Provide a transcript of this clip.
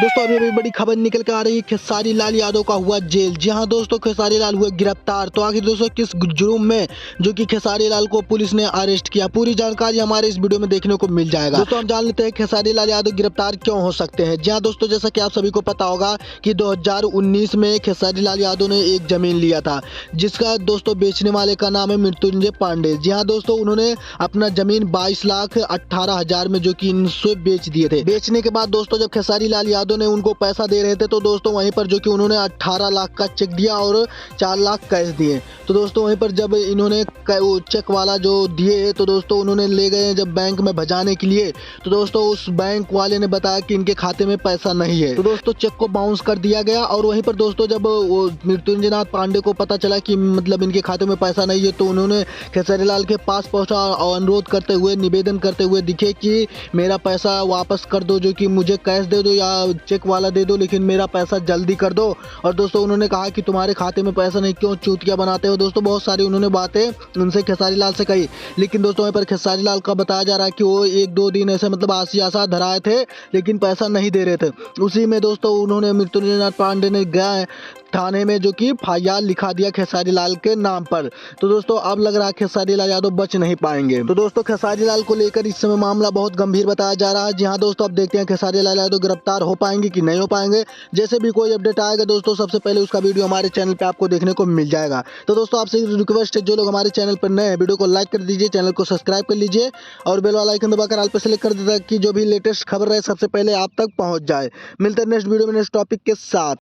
दोस्तों अभी अभी बड़ी खबर निकल के आ रही है, खेसारी लाल यादव का हुआ जेल। जी हाँ दोस्तों, खेसारी लाल हुए गिरफ्तार। तो आखिर दोस्तों किस जुर्म में जो कि खेसारी लाल को पुलिस ने अरेस्ट किया, पूरी जानकारी हमारे इस वीडियो में देखने को मिल जाएगा। दोस्तों हम जान लेते हैं खेसारी लाल यादव गिरफ्तार क्यों हो सकते हैं। जी हाँ दोस्तों, जैसा कि आप सभी को पता होगा कि 2019 में खेसारी लाल यादव ने एक जमीन लिया था, जिसका दोस्तों बेचने वाले का नाम है मृत्युंजय पांडे। जी हाँ दोस्तों, उन्होंने अपना जमीन 22,18,000 में जो कि इनसे बेच दिए थे। बेचने के बाद दोस्तों जब खेसारी लाल यादव ने उनको पैसा दे रहे थे तो दोस्तों वहीं पर जो कि उन्होंने 18 लाख का चेक दिया और 4 लाख कैश दिए। तो दोस्तों वहीं पर जब इन्होंने वो चेक वाला जो दिए तो दोस्तों उन्होंने ले गए जब बैंक में भजाने के लिए, तो दोस्तों उस बैंक वाले ने बताया कि इनके खाते में पैसा नहीं है। तो दोस्तों चेक को बाउंस कर दिया गया। और वहीं पर दोस्तों जब वो मृत्युंजय नाथ पांडे को पता चला कि मतलब इनके खाते में पैसा नहीं है, तो उन्होंने खेसारी लाल के पास पहुंचा और अनुरोध करते हुए, निवेदन करते हुए दिखे कि मेरा पैसा वापस कर दो, जो कि मुझे कैश दे दो या चेक वाला दे दो, लेकिन मेरा पैसा जल्दी कर दो। और दोस्तों उन्होंने कहा कि तुम्हारे खाते में पैसा नहीं, क्यों चूतिया बनाते हो। दोस्तों बहुत सारी उन्होंने बातें उनसे खेसारी लाल से कही, लेकिन दोस्तों वहीं पर खेसारी लाल का बताया जा रहा है कि वो 1-2 दिन ऐसे मतलब आसी आसा धराए थे, लेकिन पैसा नहीं दे रहे थे। उसी में दोस्तों उन्होंने मृत्युंजय नाथ पांडे ने गए थाने में जो कि एफआईआर लिखा दिया खेसारी लाल के नाम पर। तो दोस्तों अब लग रहा है खेसारी लाल यादव बच नहीं पाएंगे। तो दोस्तों खेसारी लाल को लेकर इस समय मामला बहुत गंभीर बताया जा रहा है। जी हाँ दोस्तों, अब देखते हैं खेसारी लाल यादव गिरफ्तार हो पाएंगे कि नहीं हो पाएंगे। जैसे भी कोई अपडेट आएगा दोस्तों सबसे पहले उसका वीडियो हमारे चैनल पे आपको देखने को मिल जाएगा। तो दोस्तों आपसे रिक्वेस्ट है, जो लोग हमारे चैनल पर नए हैं वीडियो को लाइक कर दीजिए, चैनल को सब्सक्राइब कर लीजिए और बेल वाला आइकन दबाकर ऑल पे सेलेक्ट कर दीजिए ताकि जो भी लेटेस्ट खबर है सबसे पहले आप तक पहुंच जाए। मिलते हैं नेक्स्ट वीडियो में नेक्स्ट टॉपिक के साथ।